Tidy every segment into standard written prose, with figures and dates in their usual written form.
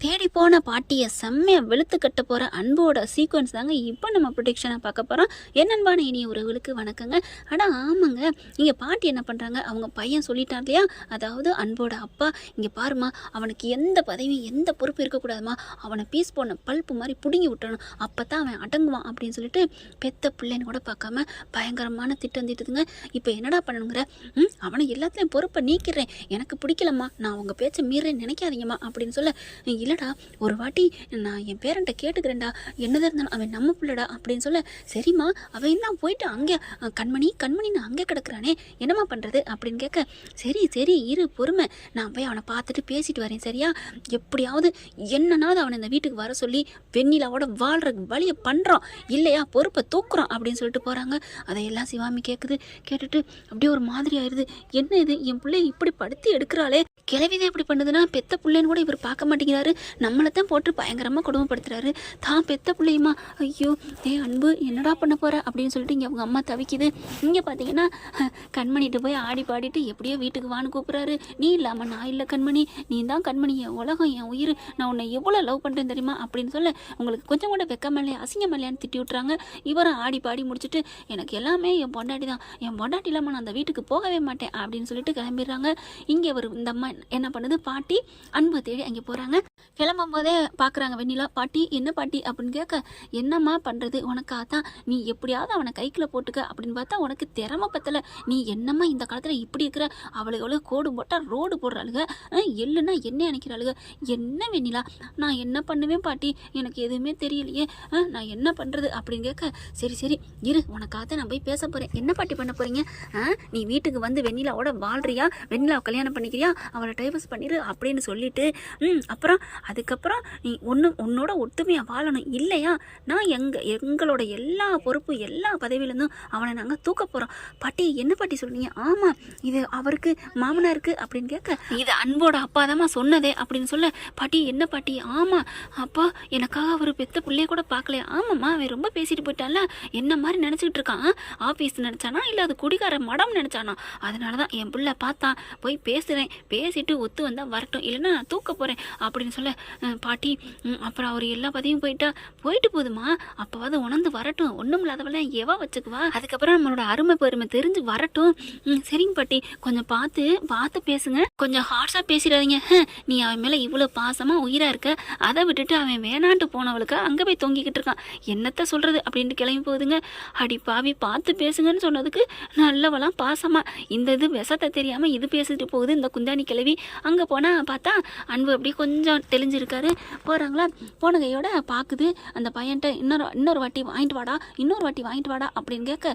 தேடி போன பாட்டியை செம்மையாக வெளுத்து கட்ட போகிற அன்போட சீக்வன்ஸ் தாங்க இப்போ நம்ம ப்ரொடிக்ஷனாக பார்க்க போகிறோம். என் அன்பான இனிய உறவுகளுக்கு வணக்கங்க. ஆனால் ஆமாங்க, இங்கே பாட்டி என்ன பண்ணுறாங்க, அவங்க பையன் சொல்லிட்டார் இல்லையா, அதாவது அன்போட அப்பா, இங்கே பாருமா அவனுக்கு எந்த பதவியும் எந்த பொறுப்பு இருக்கக்கூடாதுமா, அவனை பீஸ் போன பல்ப்பு மாதிரி பிடுங்கி விட்டணும், அப்போ தான் அவன் அடங்குவான் அப்படின்னு சொல்லிட்டு பெத்த பிள்ளைன்னு கூட பார்க்காம பயங்கரமான திட்டம் திட்டுதுங்க. இப்போ என்னடா பண்ணணுங்கிற, அவனை எல்லாத்துலேயும் பொறுப்பை நீக்கிறேன், எனக்கு பிடிக்கலம்மா, நான் உங்கள் பேச்சை மீறேன்னு நினைக்காதீங்கம்மா அப்படின்னு சொல்ல, இல்லைடா ஒரு வாட்டி நான் என் பேரண்ட்டை கேட்டுக்கிறேன்டா, என்னதான் இருந்தாலும் அவன் நம்ம பிள்ளைடா அப்படின்னு சொல்ல, சரிம்மா அவன் தான் போயிட்டு அங்கே கண்மணின்னு அங்கே கிடக்குறானே என்னம்மா பண்ணுறது அப்படின்னு கேட்க, சரி இரு பொறுமை, நான் போய் அவனை பார்த்துட்டு பேசிட்டு வரேன் சரியா, எப்படியாவது என்னன்னாவது அவனை இந்த வீட்டுக்கு வர சொல்லி வெண்ணிலாவோட வாழ்கிற வழியை பண்ணுறோம், இல்லையா பொறுப்பை தூக்குறோம் அப்படின்னு சொல்லிட்டு போகிறாங்க. அதையெல்லாம் சிவாமி கேட்டுட்டு அப்படியே ஒரு மாதிரி ஆயிடுது. என்ன இது, என் பிள்ளை இப்படி படுத்தி எடுக்கிறாளே, கிளவிதான் இப்படி பண்ணுதுன்னா பெத்த பிள்ளைன்னு கூட இவர் பார்க்க மாட்டேங்கிறாரு, நம்மளை தான் போட்டு பயங்கரமாக கொடுமைப்படுத்துறாரு, தான் பெத்த பிள்ளையுமா, ஐயோ அன்பு என்னடா பண்ண போகிற அப்படின்னு சொல்லிட்டு இங்கே அவங்க அம்மா தவிக்குது. இங்கே பார்த்தீங்கன்னா கண்மணிட்டு போய் ஆடி பாடிட்டு எப்படியோ வீட்டுக்கு வான்னு கூப்பிட்றாரு. நீ இல்லாமல் நான் இல்லை கண்மணி, நீ தான் கண்மணி, என் உலகம், என் உயிர், நான் உன்னை எவ்வளோ லவ் பண்ணுறேன் தெரியுமா அப்படின்னு சொல்ல, உங்களுக்கு கொஞ்சம் கூட வெக்கம் இல்லையா அசிங்கம் இல்லையான்னு திட்டி விட்றாங்க. இவரும் ஆடி பாடி முடிச்சுட்டு, எனக்கு எல்லாமே என் பொண்டாட்டி தான், என் பொண்டாட்டி இல்லாமல் நான் அந்த வீட்டுக்கு போகவே மாட்டேன் அப்படின்னு சொல்லிட்டு கிளம்பிடுறாங்க. இங்கே ஒரு இந்த அம்மா என்ன பண்ணுது, பாட்டி அன்பு தேடி அங்கே போகிறாங்க. கிளம்பும் போதே பார்க்குறாங்க வெண்ணிலா. பாட்டி என்ன பாட்டி அப்படின்னு கேட்க, என்னம்மா பண்ணுறது உனக்காக தான், நீ எப்படியாவது அவனை கைக்குள்ளே போட்டுக்க அப்படின்னு பார்த்தா உனக்கு திறமை பத்தலை, நீ என்னம்மா இந்த காலத்தில் இப்படி இருக்கிற, அவளுக்கு கோடு போட்டால் ரோடு போடுறாளுங்க, எள்ளுன்னா என்ன நினைக்கிறாளுங்க, என்ன வெண்ணிலா நான் என்ன பண்ணுவேன் பாட்டி, எனக்கு எதுவுமே தெரியலையே, நான் என்ன பண்ணுறது அப்படின்னு கேட்க, சரி இரு உனக்காக தான் நான் போய் பேச போகிறேன், என்ன பாட்டி பண்ண போகிறீங்க, நீ வீட்டுக்கு வந்து வெண்ணிலாவோட வாழ்றியா, வெண்ணிலாவை கல்யாணம் பண்ணிக்கிறியா, அவளை டைவர்ஸ் பண்ணிடு அப்படின்னு சொல்லிட்டு, அப்புறம் அதுக்கப்புறம் நீ உன்னோட ஒத்துமையாக வாழணும், இல்லையா நான் எங்களோட எல்லா பொறுப்பு எல்லா பதவியிலேருந்தும் அவனை நாங்கள் தூக்க போகிறோம். பாட்டி என்ன பாட்டி சொல்றீங்க, ஆமாம் இது அவருக்கு மாமனாருக்கு அப்படின்னு கேட்க, இது அன்போட அப்பா தாம்மா சொன்னதே அப்படின்னு சொல்ல, பாட்டி என்ன பாட்டி, ஆமாம் அப்பா எனக்காக அவர் பெத்த பிள்ளைய கூட பார்க்கலையா, ஆமாம்மா அவன் ரொம்ப பேசிட்டு போயிட்டான்ல, என்ன மாதிரி நினச்சிக்கிட்டு இருக்கான், ஆஃபீஸ் நினச்சானா இல்லை அது குடிகார மடம் நினச்சானா, அதனால தான் என் பிள்ளை பார்த்தான், போய் பேசுகிறேன், பேசிட்டு ஒத்து வந்தால் வரட்டும், இல்லைன்னா நான் தூக்க போகிறேன் அப்படின்னு சொல்ல, பாட்டி அப்புறம் அவர் எல்லா பதிவும் போயிட்டு போதுமா, அப்போவாது உணர்ந்து வரட்டும், ஒன்றும் இல்லாதவெல்லாம் எவா வச்சுக்குவா, அதுக்கப்புறம் நம்மளோட அருமை பெருமை தெரிஞ்சு வரட்டும், சரிங்க பாட்டி கொஞ்சம் பார்த்து பேசுங்க, கொஞ்சம் ஹார்ஷாக பேசிடாதீங்க, நீ அவன் மேலே இவ்வளோ பாசமாக உயிராக இருக்க, அதை விட்டுட்டு அவன் வேணான்ட்டு போனவளுக்கு அங்கே போய் தொங்கிக்கிட்டு இருக்கான், என்னத்த சொல்கிறது அப்படின்ட்டு கிளம்பி போகுதுங்க. அடி பாவி பார்த்து பேசுங்கன்னு சொன்னதுக்கு நல்லவளாம் பாசமாக இந்த இது விஷத்தை தெரியாமல் இது பேசிட்டு போகுது இந்த குந்தாணி கிளவி. அங்கே போனால் பார்த்தா அன்பு அப்படி கொஞ்சம் தெளிஞ்சிருக்காரு. போகிறாங்களா, போன கையோட பார்க்குது அந்த பையன்ட்ட, இன்னொரு வாட்டி வாங்கிட்டு வாடா அப்படின்னு கேட்க,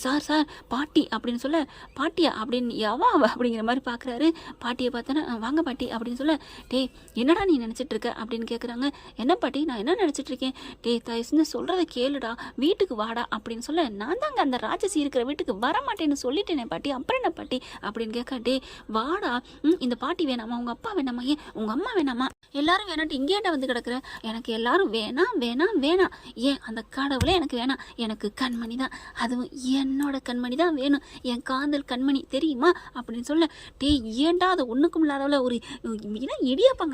சார் பாட்டி அப்படின்னு சொல்ல, பாட்டியா அப்படின்னு எவா அப்படிங்கிற மாதிரி பார்க்குறாரு. பாட்டியை பார்த்தோன்னா வாங்க பாட்டி அப்படின்னு சொல்ல, டேய் என்னடா நீ நினச்சிட்டு இருக்க அப்படின்னு கேட்குறாங்க. என்ன பாட்டி நான் என்ன நினச்சிட்டு இருக்கேன், டேய் தயவுன்னு சொல்கிறத கேளுடா, வீட்டுக்கு வாடா அப்படின்னு சொல்ல, நான் தாங்க அந்த ராட்சசி இருக்கிற வீட்டுக்கு வர மாட்டேன்னு சொல்லிட்டேனே பாட்டி, அப்புறம் என்ன பாட்டி அப்படின்னு கேட்க, டே வாடா, இந்த பாட்டி வேணாமா, உங்கள் அப்பா வேணாமா, ஏன் உங்கள் அம்மா வேணாமா, எல்லாரும் வேணாட்டு இங்கேட்ட வந்து கிடக்குற, எனக்கு எல்லாரும் வேணாம், ஏன் அந்த கடவுளே எனக்கு வேணாம், எனக்கு கண்மணி தான், அதுவும் என்னோட கண்மணி தான் வேணும், என் காதல் கண்மணி தெரியுமா அப்படின்னு சொல்ல, டே ஏன்டா அது ஒன்றுக்கும் இல்லாதவள ஒரு இடியப்பம்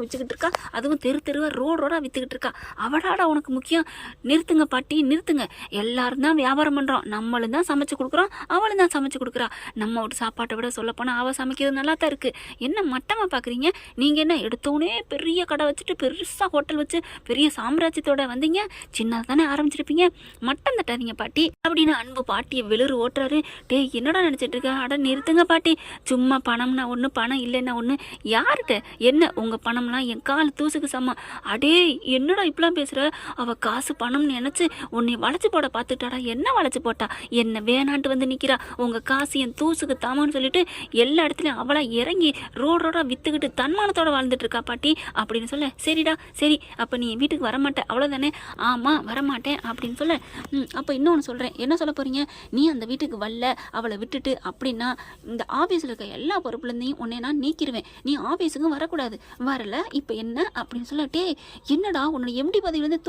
வச்சுக்கிட்டு இருக்கா, அதுவும் தெருவா ரோடா வித்துக்கிட்டு இருக்கா, அவடாடா உனக்கு முக்கியம், நிறுத்துங்க பாட்டி நிறுத்துங்க, எல்லாரும் தான் வியாபாரம் பண்ணுறோம், நம்மளும் தான் சமைச்சு கொடுக்குறோம், அவளும் தான் சமைச்சு கொடுக்குறா, நம்ம ஒரு சாப்பாட்டை விட சொல்ல போனால் அவள் சமைக்கிறது நல்லா தான் இருக்குது, என்ன மட்டமாக பார்க்குறீங்க, நீங்கள் என்ன எடுத்தோடனே பெரிய கடை வச்சுட்டு பெருசாக ஹோட்டல் வச்சு பெரிய சாம்ராஜ்யத்தோட வந்தீங்க, சின்னதாக தானே ஆரம்பிச்சிருப்பீங்க, மட்டம் தட்டாதீங்க பாட்டி அப்படின்னு அன்பு பாட்டியை வெளிறு ஓட்டுறாரு. டே என்னடா நினச்சிட்டு இருக்க, அட நிறுத்துங்க பாட்டி, சும்மா பணம்னா ஒன்று பணம் இல்லைன்னா ஒன்று, யார்கிட்ட என்ன உங்கள் பணம்லாம் என் கால் தூசுக்கு சமம், அடே என்னடா இப்படிலாம் பேசுகிற, அவள் காசு பணம்னு நினச்சி உன்னை வளைச்சி போட பார்த்துட்டாடா, என்ன வளைச்சி போட்டா, என்ன வேணான்ட்டு வந்து நிற்கிறா, உங்கள் காசு என் தூசுக்கு தாமான்னு சொல்லிட்டு எல்லா இடத்துலையும் அவளை இறங்கி ரோடோட வித்துக்கிட்டு தன்மானத்தோட வாழ்ந்துட்டு இருக்கா பாட்டி அப்படின்னு சொல்ல, சரிடா சரி அப்போ நீ வீட்டுக்கு வரமாட்டேன் அவ்வளோதானே, ஆமாம் வரமாட்டேன் அப்படின்னு சொல்ல, அப்போ இன்னொன்று சொல்கிறேன், என்ன சொல்ல போகிறீங்க, நீ அந்த வீட்டுக்கு வரல அவளை விட்டுட்டு அப்படின்னா இந்த ஆஃபீஸில் இருக்க எல்லா பொறுப்புலேருந்தையும் உன்னை நான் நீக்கிடுவேன், நீ ஆஃபீஸுக்கும் வரக்கூடாது, வரல இப்போ என்ன அப்படின்னு சொல்ல, டே என்னடா உன்னோட எம்டி பதவியிலேருந்து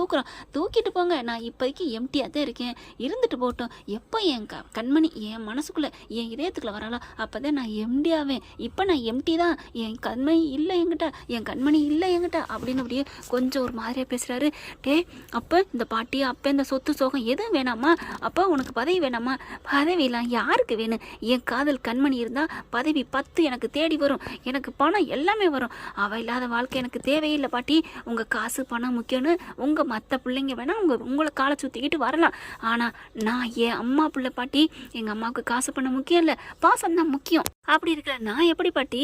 தூக்கிட்டு போங்க, நான் இப்போதைக்கு எம்டியாக தான் இருக்கேன், இருந்துட்டு போட்டோம், எப்போ என் கண்மணி என் மனசுக்குள்ளே என் இதயத்துக்குள்ளே வராளோ அப்போ தான் நான் எம்டி ஆவேன், இப்போ நான் எம்டி தான், என் கண்மணி இல்லை என்கிட்ட, என் கண்மணி இல்லை என்கிட்ட அப்படின்னு அப்படியே கொஞ்சம் ஒரு மாதிரியாக பேசுகிறாரு. டே அப்போ இந்த பாட்டி அப்போ இந்த சொத்து சோகம் எதுவும் வேணாமா? அப்போ உனக்கு பதவி வேணாமா? பதவியெல்லாம் யாருக்கு வேணும்? என் காதல் கண்மணி இருந்தால் பதவி 10 எனக்கு தேடி வரும், எனக்கு பணம் எல்லாமே வரும். அவள் இல்லாத வாழ்க்கை எனக்கு தேவையில்லை பாட்டி. உங்கள் காசு பணம் முக்கியம்னு உங்கள் மற்ற பிள்ளைங்க வேணால் உங்களை காலை சுற்றிக்கிட்டு வரலாம். ஆனால் நான் என் அம்மா பிள்ளை பாட்டி. எங்கள் அம்மாவுக்கு காசு பணம் முக்கியம் இல்லை, பாசம் தான் முக்கியம். அப்படி இருக்கிற நான் எப்படி பாட்டி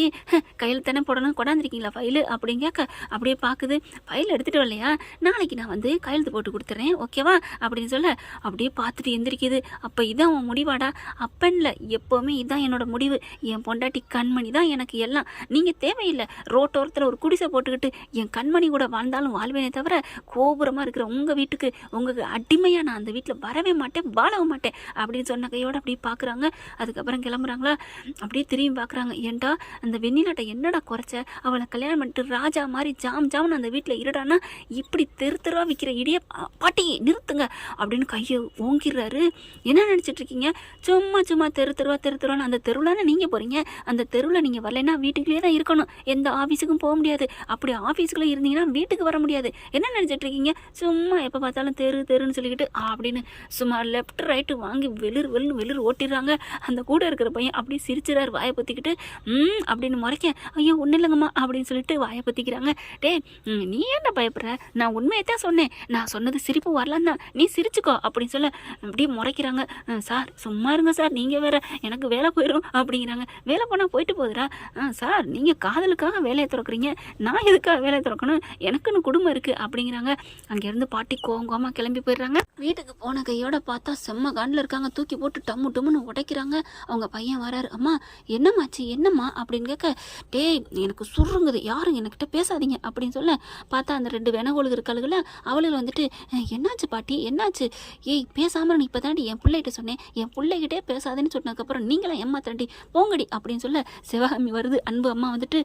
கையில் தானே போடணும், கொண்டாந்துருக்கீங்களா ஃபைலு அப்படிங்க? அப்படியே பார்க்குது. ஃபைல் எடுத்துகிட்டு வரலையா? நாளைக்கு நான் வந்து கையெழுத்து போட்டு கொடுத்துட்றேன் ஓகேவா அப்படின்னு சொல்ல அப்படியே பார்த்துட்டு எந்திரிக்குது. அப்போ இதான் உன் முடிவாடா? அப்பன்ல எப்போவுமே இதான் என்னோட முடிவு. என் பொண்டாட்டி கண்மணி தான் எனக்கு எல்லாம். நீங்கள் தேவையில்லை. ரோட்டோரத்தில் ஒரு குடிசை போட்டுக்கிட்டு என் கண்மணி கூட வாழ்ந்தாலும் வாழ்வேனே தவிர கோபுரமாக இருக்கிற உங்கள் வீட்டுக்கு உங்களுக்கு அடிமையாக நான் அந்த வீட்டில் வரவே மாட்டேன், வாழவும் மாட்டேன் அப்படின்னு சொன்ன கையோடு அப்படியே பார்க்குறாங்க. அதுக்கப்புறம் கிளம்புறாங்களா? அப்படியே திரும்பி பார்க்குறாங்க. ஏன்டா அந்த வெண்ணிலாட்டை என்னடா குறைச்ச? அவளை கல்யாணம் பண்ணிட்டு ராஜா மாதிரி ஜாம்னு அந்த வீட்டில் இருடானா இப்படி தெருவா விற்கிற இடிய பாட்டி நிறுத்துங்க அப்படின்னு கையை ஓங்கிடுறாரு. என்ன நினச்சிட்டு இருக்கீங்க? சும்மா தெருவான்னு அந்த தெருவுலான நீங்கள் போகிறீங்க. அந்த தெருவில் நீங்கள் வரலைன்னா வீட்டுக்குள்ளேயே தான் இருக்கணும், எந்த ஆஃபீஸுக்கும் போக முடியாது. அப்படி ஆஃபீஸுக்குள்ளே இருந்தீங்கன்னா வீட்டுக்கு வர முடியாது. என்ன நினச்சிட்டு இருக்கீங்க? சும்மா எப்போ பார்த்தாலும் தெருன்னு சொல்லிக்கிட்டு அப்படின்னு சும்மா லெஃப்ட் ரைட்டு வாங்கி வெளிர் ஓட்டிடுறாங்க. அந்த கூட இருக்கிற பையன் அப்படியே சிரிச்சிடாரு வாயை பற்றிக்கிட்டு. அப்படின்னு முறைக்க, ஐயோ ஒன்றும் இல்லைங்கம்மா அப்படின்னு சொல்லிட்டு வாயை பற்றிக்கிறாங்க. டே நீ என்ன பயப்படுற? நான் உண்மையை தான் சொன்னேன். நான் சொன்னது சிரிப்பு வரலாம் தான், நீ சிரிச்சுக்கோ அப்படின்னு சொல்ல அப்படியே முறைக்கிறாங்க. சார் சும்மா இருங்க சார், நீங்கள் வேற, எனக்கு வேலை போயிடும் அப்படிங்கிறாங்க. வேலை போனால் போயிட்டு போகுதுடா. சார் நீங்கள் காதலுக்காக வேலையை திறக்கிறீங்க, நான் எதுக்காக வேலையை திறக்கணும்? எனக்குன்னு குடும்பம் இருக்குது அப்படிங்கிறாங்க. அங்கேருந்து பாட்டி கோவமாக கிளம்பி போயிடுறாங்க. வீட்டுக்கு போன கையோட பார்த்தா செம்ம காண்டில் இருக்காங்க. தூக்கி போட்டு டம்முன்னு உடைக்கிறாங்க. அவங்க பையன் வராரு. அம்மா என்னம்மாச்சு என்னம்மா அப்படின்னு கேட்க, டேய் எனக்கு சுருங்குது, யாரும் என்கிட்ட பேசாதீங்க அப்படின்னு சொல்ல பார்த்தா அந்த 2 வெனகோளுக்கு இருக்காளுகள அவளுகள் வந்துட்டு, என்னாச்சு பாட்டி என்னாச்சு? ஏய் பேசாமல் நீ இப்போ தாண்டி என் பிள்ளைகிட்ட சொன்னேன், என் பிள்ளைகிட்டே பேசாதேன்னு சொன்னதுக்கப்புறம் நீங்களாம் ஏமாத்தாண்டி போங்கடி அப்படின்னு சொல்ல சிவகாமி வருது. அன்பு அம்மா வந்துட்டு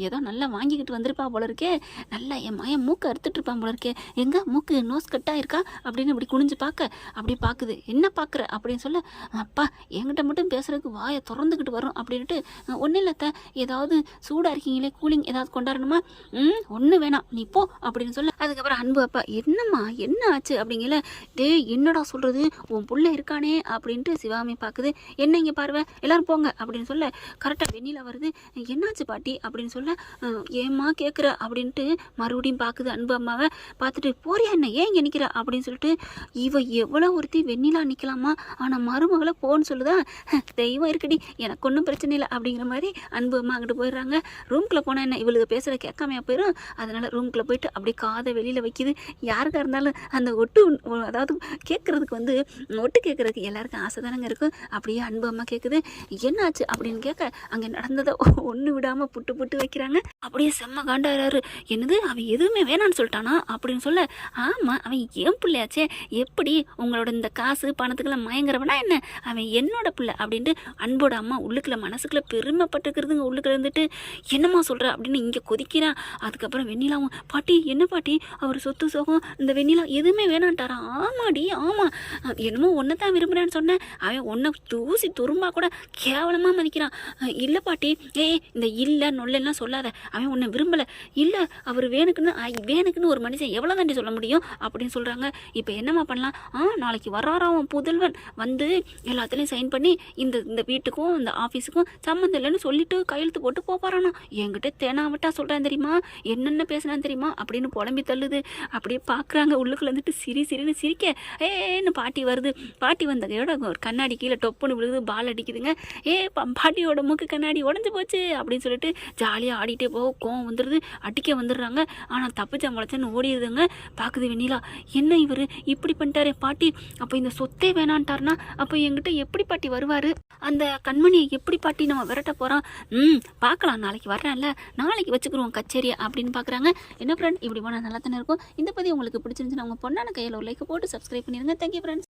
ஏதோ நல்லா வாங்கிக்கிட்டு வந்திருப்பா போல இருக்கே, நல்லா என் மயன் மூக்கை அறுத்துட்டு இருப்பான் போல இருக்கே, எங்க மூக்கு நோஸ் கட்டாக இருக்கா அப்படின்னு இப்படி குனிஞ்சு பார்க்க அப்படியே பார்க்குது. என்ன பார்க்குற அப்படின்னு சொல்ல, அப்பா என்கிட்ட மட்டும் பேசுறதுக்கு வாயை திறந்துக்கிட்டு வரும் அப்படின்ட்டு, ஒன்றும் இல்லத்த ஏதாவது சூடாக இருக்கீங்களே கூலிங் ஏதாவது கொண்டாடணுமா? ஒன்றும் வேணாம் நீ போ அப்படின்னு சொல்ல, அதுக்கப்புறம் அன்பு அப்பா என்னம்மா என்ன ஆச்சு அப்படிங்கல, டே என்னடா சொல்கிறது, உன் புள்ள இருக்கானே அப்படின்ட்டு சிவாமி பார்க்குது. என்ன இங்கே பார்வை எல்லாரும் போங்க அப்படின்னு சொல்ல கரெக்டாக வெண்ணிலா வருது. என்னாச்சு பாட்டி அப்படின்னு சொல்ல, ஏம்மா கேட்குற அப்படின்ட்டு மறுபடியும் பார்க்குது. அன்பு அம்மாவை பார்த்துட்டு, போறியா என்ன ஏன் இங்கே நிற்கிற அப்படின்னு சொல்லிட்டு, இவ எவ்வளோ ஒருத்தி வெண்ணிலா நிற்கலாமா, ஆனால் மருமகளை போன்னு சொல்லுதா, தெய்வம் இருக்குடி எனக்கு ஒன்றும் பிரச்சனை இல்லை அப்படிங்கிற மாதிரி அன்பு அம்மா அங்கிட்டு போயிடுறாங்க. ரூம்குள்ளே போனால் என்ன இவளுக்கு பேசுகிற கேட்காமையா போயிடும். அதனால் ரூம்குள்ளே போயிட்டு அப்படியே காதை வெளியில் வைக்கிது. யாருக்காக இருந்தாலும் அந்த அதாவது கேட்குறதுக்கு ஒட்டு கேட்குறதுக்கு எல்லாருக்கும் ஆசை தானங்க இருக்கும். அப்படியே அன்பு அம்மா கேட்குது. என்னாச்சு அப்படின்னு கேட்க அங்கே நடந்ததை ஒன்று விடாமல் புட்டு வைக்கிறாங்க. அப்படியே செம்ம காண்டாகிறாரு. என்னது அவன் எதுவுமே வேணான்னு சொல்லிட்டானா அப்படின்னு சொல்ல, ஆமாம் அவன் என் பிள்ளையாச்சே, எப்படி உங்களோட இந்த காசு பணத்துக்கெல்லாம் மயங்குறவனா என்ன, அவன் என்னோட பிள்ளை அப்படின்ட்டு அன்போட அம்மா உள்ளுக்குள்ள மனசுக்குள்ள பெருமைப்பட்டுக்கிறதுங்க. உள்ளுக்குள்ள இருந்துட்டு என்னம்மா சொல்கிற அப்படின்னு இங்கே கொதிக்கிறான். அதுக்கப்புறம் வெண்ணிலாவும், பாட்டி என்ன பாட்டி அவர் சொத்து சோகம் இந்த வெண்ணிலா எதுவுமே வேணான்ட்டாரா? ஆமாடி ஆமாம், என்னமோ ஒன்றை தான் விரும்புகிறான்னு சொன்னேன், அவன் ஒன்றை தூசி துரும்பா கூட கேவலமாக மதிக்கிறான். இல்லை பாட்டி இந்த இல்லை நொல்லாம் சொல்லாத, அவன் உன்னை விரும்பலை. இல்லை அவர் வேணுக்குன்னு ஒரு மனுஷன் எவ்வளோ தாண்டி சொல்ல முடியும் அப்படின்னு சொல்கிறாங்க. இப்போ என்னம்மா பண்ணலாம்? நாளைக்கு வர்றாராம் புதல்வன் வந்து எல்லாத்துலேயும் சைன் பண்ணி இந்த வீட்டுக்கும் இந்த ஆஃபீஸுக்கும் சம்மந்தம் இல்லைன்னு சொல்லிட்டு கையெழுத்து போட்டு போப்பாரானா. என்கிட்ட தேனாவட்டா சொல்கிறேன் தெரியுமா, என்னென்ன பேசுனான்னு தெரியுமா அப்படின்னு புலம்பி தள்ளுது. அப்படியே பார்க்குறாங்க. உள்ளுக்குள்ள வந்துட்டு சிரின்னு சிரிக்க ஏன்னு பாட்டி வருது. பாட்டி வந்ததையோட ஒரு கண்ணாடி கீழே டொப்புன்னு விழுது, பால் அடிக்குதுங்க. பாட்டியோட மூக்கு கண்ணாடி உடஞ்சி போச்சு அப்படின்னு சொல்லிட்டு ஜாலியாக ஆடிட்டே போக கோவம் வந்துடுது. அடிக்க வந்துடுறாங்க. ஆனால் தப்பிச்சா முளைச்சன்னு ஓடிடுதுங்க. பார்க்குது வெண்ணிலா, என்ன இவர் இப்படி பண்ணிட்டாரே பாட்டி, அப்போ இந்த சொத்தே வேணான்ட்டார்னா அப்போ என்கிட்ட எப்படி பாட்டி வருவார், அந்த கண்மணியை எப்படி பாட்டி நம்ம விரட்ட போகிறோம்? பார்க்கலாம், நாளைக்கு வர்றேன்ல, நாளைக்கு வச்சுக்கிறோம் கச்சேரியை அப்படின்னு பார்க்குறாங்க. என்ன ஃப்ரெண்ட் இப்படி போனால் நல்லா தானே இருக்கும். இந்த பதிவு உங்களுக்கு பிடிச்சிருந்துச்சுன்னா உங்கள் பொண்ணான கையில் ஒரு லைக் போட்டு சப்ஸ்கிரைப் பண்ணிடுங்க. Thank you friends.